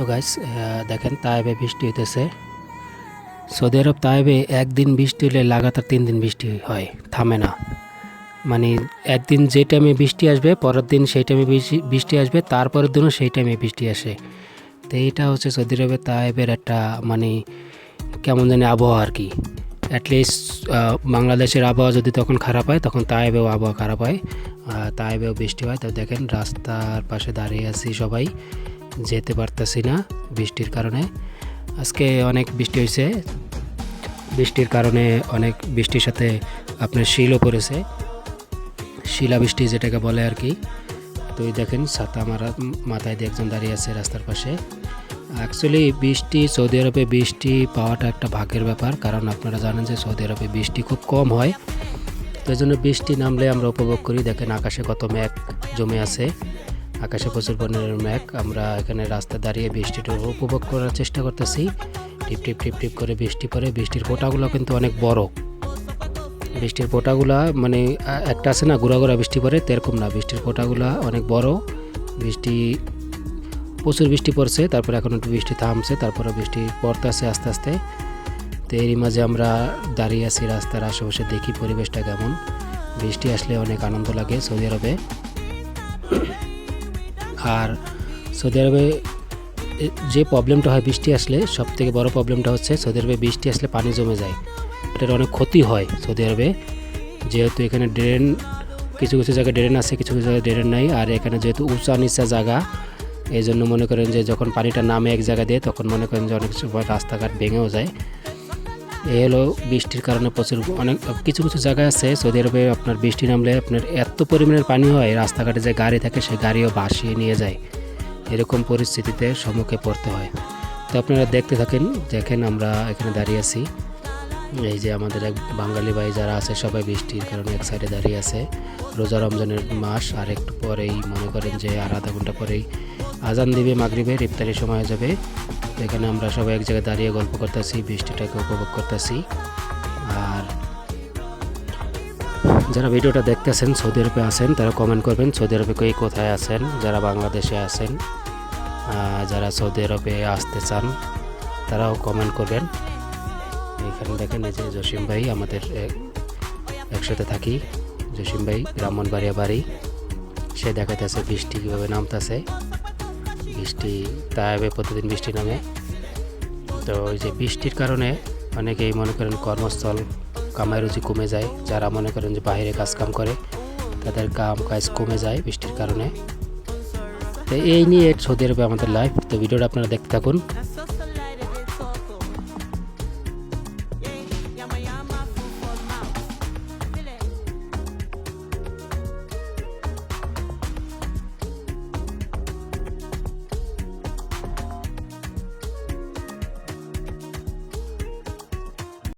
তো গাইস দেখেন তায়েবে বৃষ্টি হইতেছে। সৌদি আরব তায়েবে একদিন বৃষ্টি হলে লাগাতার 3 দিন বৃষ্টি হয়, থামে না। মানে একদিন যে টাইমে বৃষ্টি আসবে পরের দিন সেই টাইমে বৃষ্টি আসবে, তারপরের দিনও সেই টাইমে বৃষ্টি আসে। তো এইটা হচ্ছে সৌদি আরবের তায়েবের একটা মানে কেমন জানি আবহাওয়া আর কি। অ্যাটলিস্ট বাংলাদেশের আবহাওয়া যদি তখন খারাপ হয় তখন তায়েবেও আবহাওয়া খারাপ হয়, তায়েবেও বৃষ্টি হয়। তো দেখেন রাস্তার পাশে দাঁড়িয়ে আছি সবাই, যেতে পারতেছি না বৃষ্টির কারণে। আজকে অনেক বৃষ্টি হয়েছে, বৃষ্টির কারণে অনেক বৃষ্টির সাথে আপনার শিলও পড়েছে, শিলাবৃষ্টি যেটাকে বলে আর কি। তো এই দেখেন ছাতা মাথায় দিয়ে একজন দাঁড়িয়ে আছে রাস্তার পাশে। অ্যাকচুয়ালি সৌদি আরবে বৃষ্টি পাওয়াটা একটা ভাগ্যের ব্যাপার, কারণ আপনারা জানেন যে সৌদি আরবে বৃষ্টি খুব কম হয়। তো এই জন্য বৃষ্টি নামলে আমরা উপভোগ করি। দেখেন আকাশে কত মেঘ জমে আছে, আকাশে প্রচুর পরিমাণের মেঘ। আমরা এখানে রাস্তায় দাঁড়িয়ে বৃষ্টিটা উপভোগ করার চেষ্টা করতেছি। টিপ টিপ টিপ টিপ করে বৃষ্টি পড়ে, বৃষ্টির ফোঁটাগুলো কিন্তু অনেক বড়। বৃষ্টির ফোঁটাগুলা মানে একটা আছে না গুঁড়া গুঁড়া বৃষ্টি পড়ে, এরকম না, বৃষ্টির ফোঁটাগুলা অনেক বড়। প্রচুর বৃষ্টি পড়ছে, তারপরে এখন একটু বৃষ্টি থামছে, তারপরে বৃষ্টি পড়তে আছে আস্তে আস্তে। তো এরই মাঝে আমরা দাঁড়িয়ে আছি রাস্তার আশেপাশে, দেখি পরিবেশটা কেমন। বৃষ্টি আসলে অনেক আনন্দ লাগে সৌদি আরবে। আর সৌদি আরবে যে প্রবলেমটা হয় বৃষ্টি আসলে, সবথেকে বড় প্রবলেমটা হচ্ছে সৌদি আরবে বৃষ্টি আসলে পানি জমে যায়, এটার অনেক ক্ষতি হয় সৌদি আরবে। যেহেতু এখানে ড্রেন, কিছু কিছু জায়গায় ড্রেন আছে, কিছু কিছু জায়গায় ড্রেন নাই। আর এখানে যেহেতু উঁচা নিচা জায়গা, এই জন্য মনে করেন যে যখন পানিটা নামে এক জায়গা দিয়ে, তখন মনে করেন যে অনেক সময় রাস্তাঘাট ভেঙেও যায়। এই হলো বৃষ্টির কারণে অনেক কিছু কিছু জায়গায় আছে সৌদি আরবে আপনার বৃষ্টি নামলে আপনার এত পরিমাণের পানি হয়, রাস্তাঘাটে যে গাড়ি থাকে সেই গাড়িও ভাসিয়ে নিয়ে যায়। এরকম পরিস্থিতিতে সম্মুখে পড়তে হয়। তো আপনারা দেখতে থাকেন। দেখেন আমরা এখানে দাঁড়িয়ে আছি, এই যে আমাদের এক বাঙালি ভাই যারা আছে সবাই বৃষ্টির কারণে এক সাইডে দাঁড়িয়ে আছে। রোজা রমজানের মাস, আর একটু পরেই মনে করেন যে আর আধা ঘন্টা পরেই আজান দিবে, মাগরিবের ইফতারের সময় হয়ে যাবে। এখানে আমরা সবাই এক জায়গায় দাঁড়িয়ে গল্প করতেছি, বৃষ্টিটাকে উপভোগ করতেছি। আর যারা ভিডিওটা দেখতেছেন সৌদি আরবে আছেন তারা কমেন্ট করবেন সৌদি আরবে কোথায় আছেন। যারা বাংলাদেশে আছেন, যারা সৌদি আরবে আসতে চান তারাও কমেন্ট করবেন। এখানে দেখেন এই যে জসিম ভাই, আমাদের একসাথে থাকি, জসিম ভাই ব্রাহ্মণবাড়িয়া বাড়ি। সে দেখাইতেছে বৃষ্টি কীভাবে নামতেছে। বৃষ্টি তাইবে প্রতিদিন বৃষ্টি নামে। তো ওই যে বৃষ্টির কারণে অনেকেই মনে করেন কর্মস্থল কামাই রুজি কমে যায়। যারা মনে করেন যে বাইরে কাজকাম করে তাদের কাজ কমে যায় বৃষ্টির কারণে। তো এই নিয়ে সৌদি আরবে আমাদের লাইফ। তো ভিডিওটা আপনারা দেখতে থাকুন।